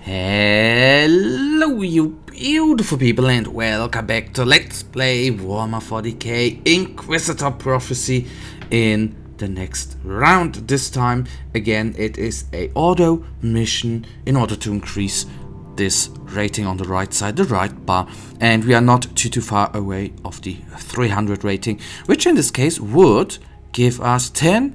Hello you beautiful people and welcome back to Let's Play Warhammer 40k Inquisitor Prophecy in the next round. This time again it is a auto mission in order to increase this rating on the right side, the right bar, and we are not too far away of the 300 rating, which in this case would give us 10%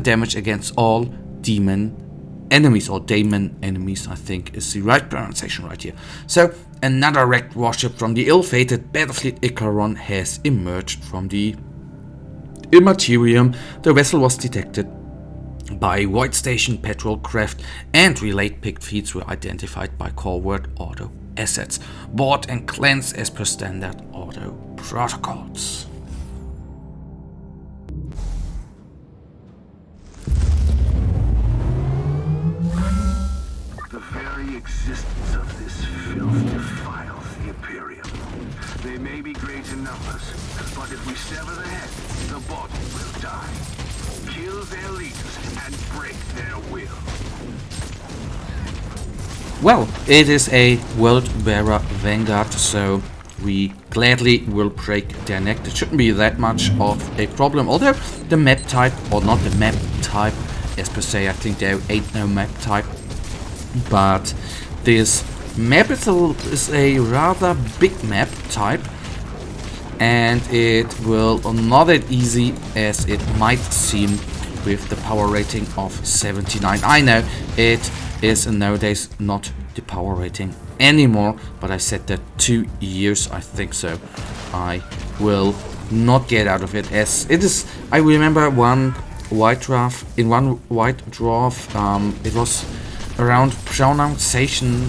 damage against all demon enemies, or daemon enemies, I think is the right pronunciation right here. So another wrecked warship from the ill-fated Battlefleet Icaron has emerged from the Immaterium. The vessel was detected by Void Station patrol craft and relayed picked feeds were identified by call word auto assets. Board and cleanse as per standard auto protocols. The very existence of this filth defiles the Imperium. They may be great in numbers, but if we sever the head, the body will die. Kill their leaders and break their will. Well, it is a world-bearer vanguard, so we gladly will break their neck. There shouldn't be that much of a problem, although the map type, or not the map type as per se, I think there ain't no map type. But this map is a rather big map type, and it will not that easy as it might seem with the power rating of 79. I know it is nowadays not the power rating anymore, but I said that 2 years, I think so. I will not get out of it, as it is. I remember one white draft, it was around pronunciation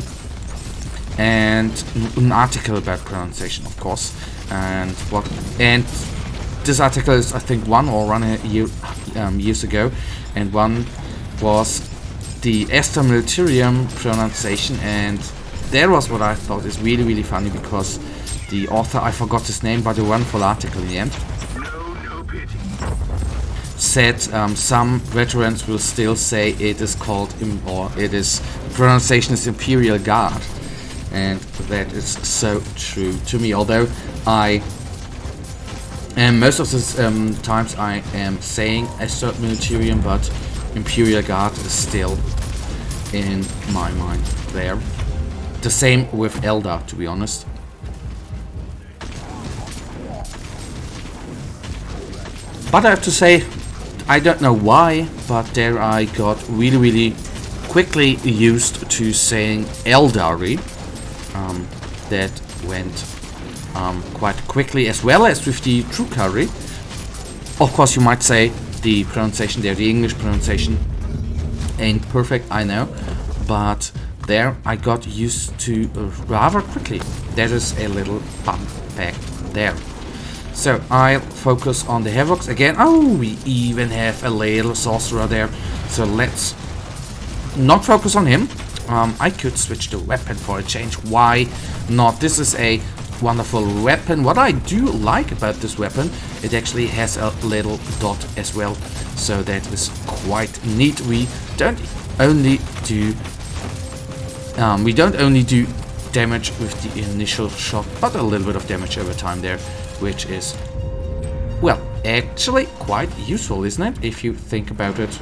and an article about pronunciation, of course, and this article is, I think, years ago, and one was the Astra Militarium pronunciation, and that was what I thought is really funny, because the author, I forgot his name, but the wonderful article in the end said some veterans will still say it is called, or it is, the pronunciation is Imperial Guard, and that is so true to me. Although most of the times I am saying Astra Militarium, but Imperial Guard is still in my mind there. The same with Eldar, to be honest. But I have to say, I don't know why, but there I got really quickly used to saying Eldari. That went quite quickly, as well as with the Drukari. Of course, you might say the pronunciation there, the English pronunciation, ain't perfect, I know, but there I got used to rather quickly. That is a little fun fact there. So I'll focus on the Havocs again. Oh, we even have a little sorcerer there, so let's not focus on him. I could switch the weapon for a change, why not? This is a wonderful weapon. What I do like about this weapon, it actually has a little dot as well, so that is quite neat. We don't only do damage with the initial shot, but a little bit of damage over time there, which is, well, actually quite useful, isn't it, if you think about it.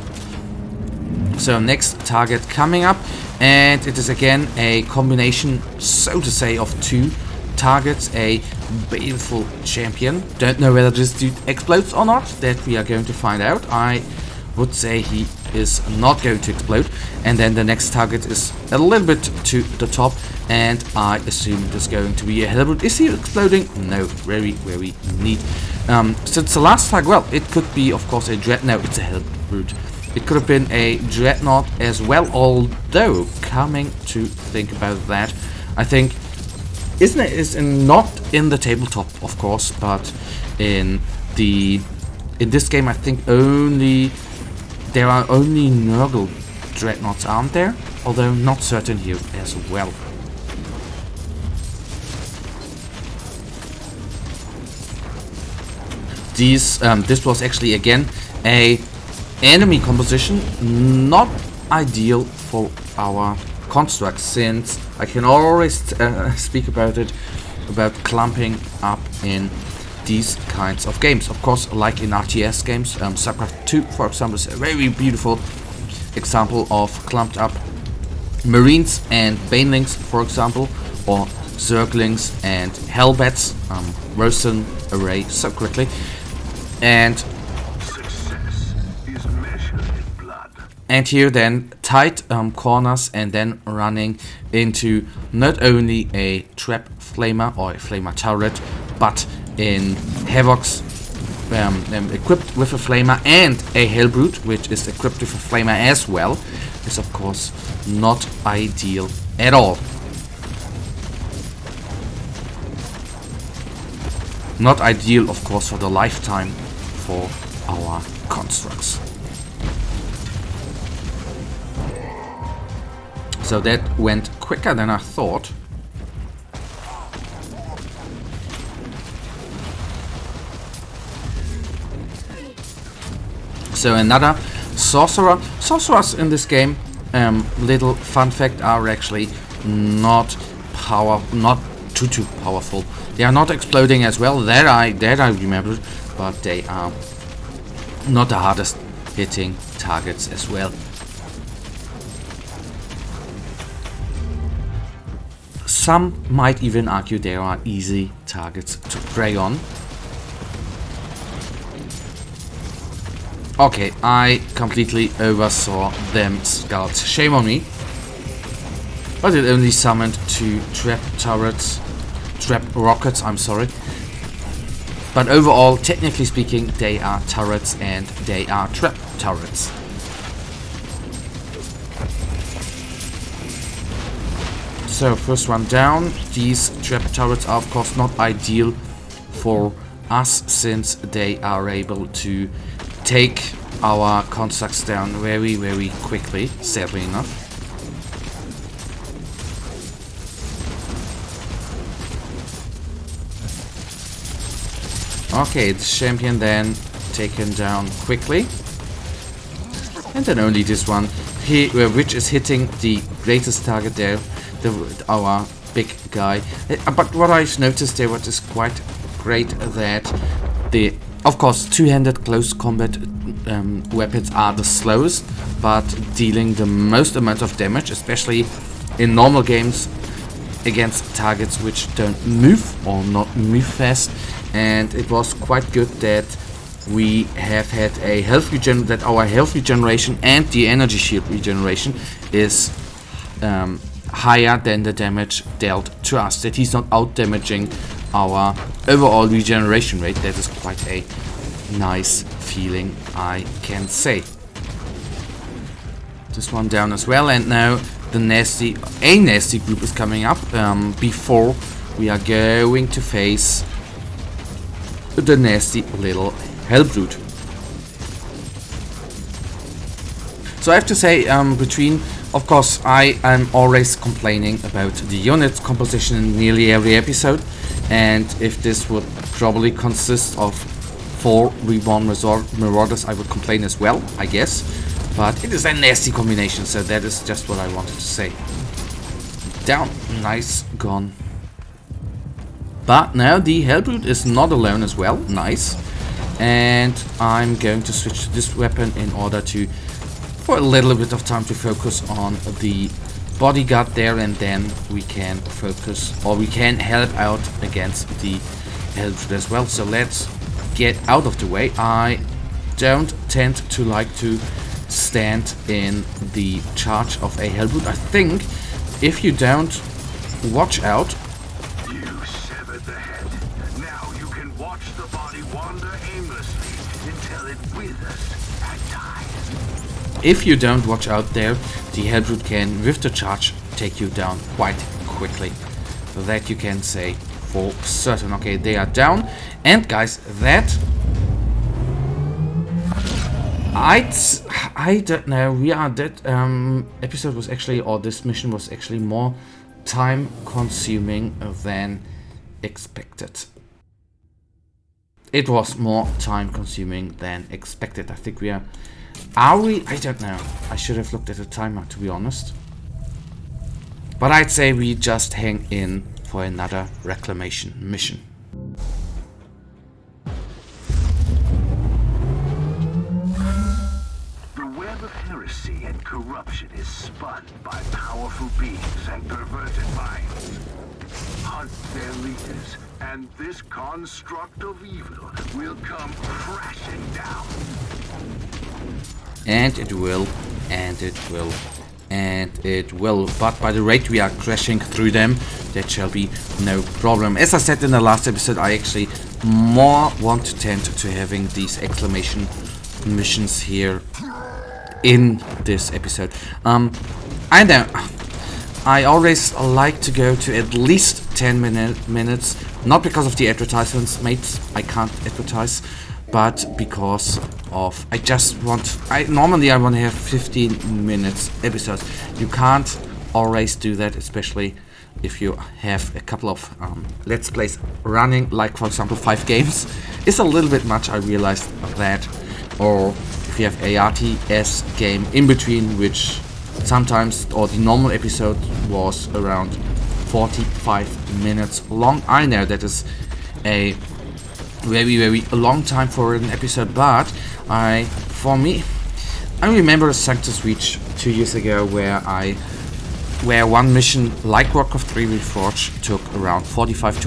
So next target coming up, and it is again a combination, so to say, of two targets, a baleful champion. Don't know whether this dude explodes or not, that we are going to find out. I would say he is not going to explode. And then the next target is a little bit to the top, and I assume it is going to be a Hellbrute. Is he exploding? No, very neat. Since the last target, well, it could be, of course, a Dreadnought. It's a Hellbrute. It could have been a Dreadnought as well, although, coming to think about that, I think, is not in the tabletop, of course, but in this game, I think there are only Nurgle Dreadnoughts, aren't there? Although not certain here as well. This was actually again a enemy composition, not ideal for our constructs, since I can always speak about it, about clumping up in these kinds of games. Of course, like in RTS games, StarCraft 2, for example, is a very beautiful example of clumped up Marines and Banelings, for example, or Zerglings and Hellbats, roast an array so quickly. And Success is measured in blood. And here then tight corners, and then running into not only a trap flamer or a flamer turret, but in Havocs equipped with a flamer, and a Hellbrute which is equipped with a flamer as well, is of course not ideal at all. Not ideal, of course, for the lifetime for our constructs. So that went quicker than I thought. So another sorcerer. Sorcerers in this game, little fun fact, are actually not too powerful. They are not exploding as well. That I remember, but they are not the hardest hitting targets as well. Some might even argue they are easy targets to prey on. Okay, I completely oversaw them skulls. Shame on me. But it only summoned 2 trap turrets. Trap rockets, I'm sorry. But overall, technically speaking, they are turrets and they are trap turrets. So, first one down. These trap turrets are of course not ideal for us, since they are able to take our constructs down very, very quickly, sadly enough. Okay, the champion then taken down quickly. And then only this one, which is hitting the greatest target there, our big guy. But what I've noticed there, what is quite great, that of course, two-handed close combat weapons are the slowest, but dealing the most amount of damage, especially in normal games against targets which don't move or not move fast. And it was quite good that we have had a health that our health regeneration and the energy shield regeneration is higher than the damage dealt to us. That he's not out damaging our overall regeneration rate. That is quite a nice feeling, I can say. This one down as well, and now a nasty group is coming up before we are going to face the nasty little Hellbrute. So I have to say, of course, I am always complaining about the unit composition in nearly every episode, and if this would probably consist of 4 Reborn Marauders, I would complain as well, I guess. But it is a nasty combination, so that is just what I wanted to say. Down, nice, gone. But now the Hellbrute is not alone as well, nice. And I'm going to switch to this weapon in order to, for a little bit of time, to focus on the bodyguard there, and then we can focus, or we can help out against the Hellbrute as well. So let's get out of the way. I don't tend to like to stand in the charge of a Hellbrute. I think if you don't watch out, You severed the head. Now you can watch the body wander aimlessly until it withers and dies. if you don't watch out there, the Hellbrute can, with the charge, take you down quite quickly. That you can say for certain. Okay, they are down. And guys, that I don't know. Episode was actually, or this mission was actually more time consuming than expected. It was more time consuming than expected. I think are we? I don't know. I should have looked at the timer, to be honest. But I'd say we just hang in for another reclamation mission. The web of heresy and corruption is spun by powerful beings and perverted minds. Hunt their leaders, and this construct of evil will come crashing down. And it will, and it will, and it will. But by the rate we are crashing through them, that shall be no problem. As I said in the last episode, I actually more want to tend to having these exclamation missions here in this episode. I know I always like to go to at least 10 minutes, not because of the advertisements, mates, I can't advertise, but because of normally I want to have 15 minutes episodes. You can't always do that, especially if you have a couple of let's plays running, like for example 5 games. It's a little bit much, I realized that. Or if you have a RTS game in between, which sometimes, or the normal episode was around 45 minutes long. I know that is a very long time for an episode, but for me, I remember Sanctus Reach 2 years ago where one mission like Warcraft 3 Reforged took around 45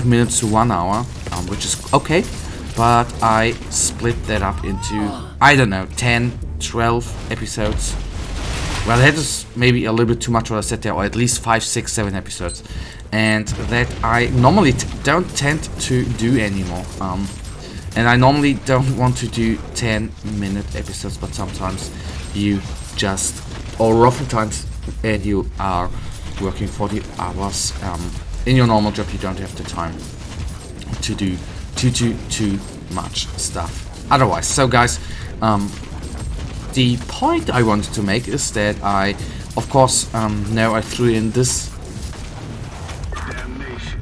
minutes to 1 hour, which is okay, but I split that up into, I don't know, 10, 12 episodes. Well, that is maybe a little bit too much what I said there, or at least 5, 6, 7 episodes. And that I normally don't tend to do anymore. And I normally don't want to do 10-minute episodes, but sometimes you just, or oftentimes, and you are working 40 hours in your normal job, you don't have the time to do too much stuff otherwise. So guys, the point I wanted to make is that I, of course, now I threw in this. Damnation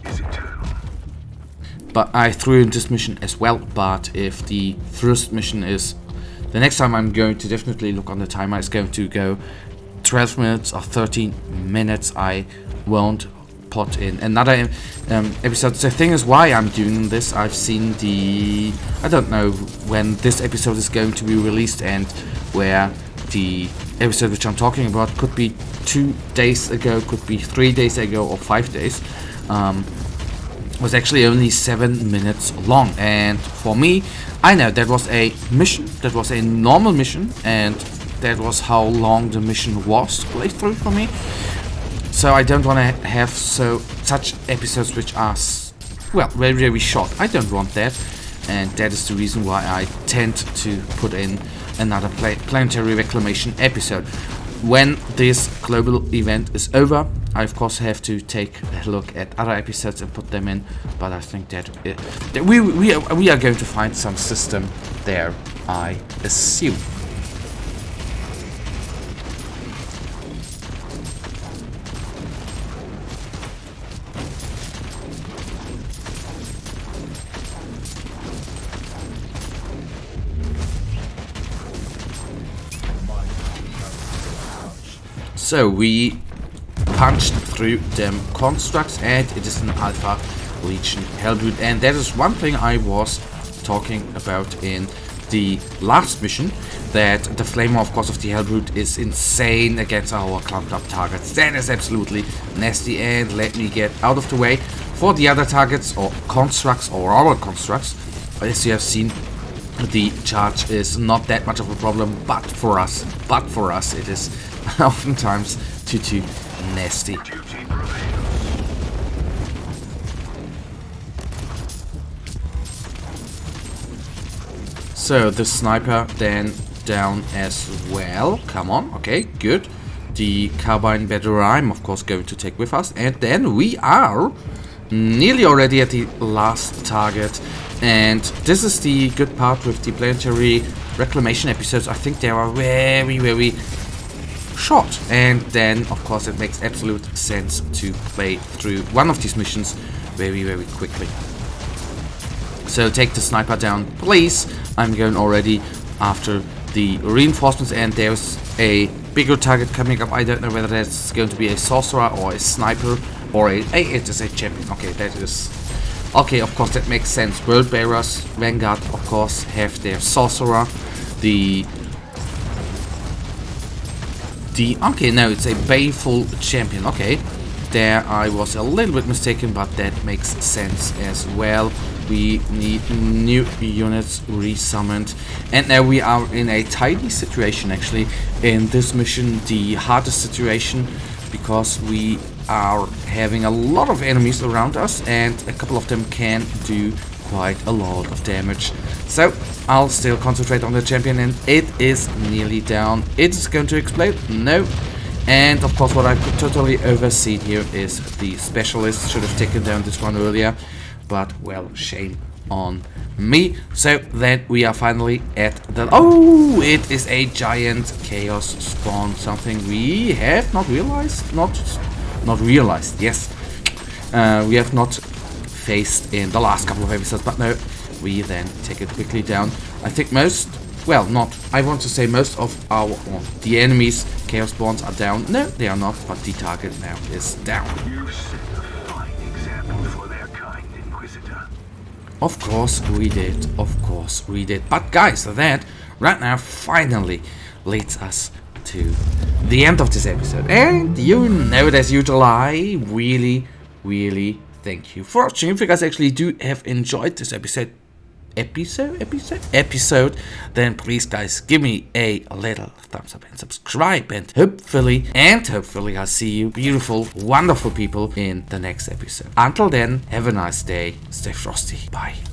is eternal. But I threw in this mission as well. But if the first mission is, the next time I'm going to definitely look on the timer, it's going to go 12 minutes or 13 minutes. I won't put in another episode. The thing is why I'm doing this, I've seen I don't know when this episode is going to be released, and where the episode which I'm talking about could be 2 days ago, could be 3 days ago, or 5 days, was actually only 7 minutes long. And for me, I know that was a mission, that was a normal mission, and that was how long the mission was to play through for me. So I don't want to have such episodes which are, well, very short. I don't want that, and that is the reason why I tend to put in another planetary reclamation episode. When this global event is over, I of course have to take a look at other episodes and put them in, but I think that we are going to find some system there, I assume. So we punched through them constructs, and it is an Alpha Legion Hellbrood, and that is one thing I was talking about in the last mission, that the flamer, of course, of the Hellbrood is insane against our Clown Club targets. That is absolutely nasty, and let me get out of the way for the other targets or constructs, or our constructs. As you have seen, the charge is not that much of a problem, but for us it is oftentimes too nasty. So the sniper then down as well. Come on, okay, good. The carbine battery I'm of course going to take with us, and then we are nearly already at the last target. And this is the good part with the planetary reclamation episodes. I think they are very short, and then of course it makes absolute sense to play through one of these missions very quickly. So take the sniper down, please. I'm going already after the reinforcements, and there's a bigger target coming up. I don't know whether that's going to be a sorcerer or a sniper or it is a champion. Okay, that is... Okay, of course, that makes sense. World Bearers, Vanguard, of course, have their sorcerer. Okay, no, it's a baleful champion. Okay, there I was a little bit mistaken, but that makes sense as well. We need new units resummoned, and now we are in a tidy situation actually in this mission, the hardest situation, because we are having a lot of enemies around us and a couple of them can do quite a lot of damage. So I'll still concentrate on the champion, and it is nearly down. It's going to explode? No. And of course what I could totally oversee here is the specialist. Should have taken down this one earlier, but well, shame on me. So then we are finally at the... Oh, it is a giant chaos spawn, something we have not realized. Not realized, yes. We have not faced in the last couple of episodes, but no, we then take it quickly down. I think most, well, not, I want to say most of our, the enemies' chaos spawns are down. No, they are not, but the target now is down. You set a fine example for their kind, Inquisitor. Of course we did, of course we did. But guys, that right now finally leads us to the end of this episode. And you know it as usual, I really thank you for watching. If you guys actually do have enjoyed this episode, then please guys give me a little thumbs up and subscribe, and hopefully I'll see you beautiful, wonderful people in the next episode. Until then, have a nice day, stay frosty, bye.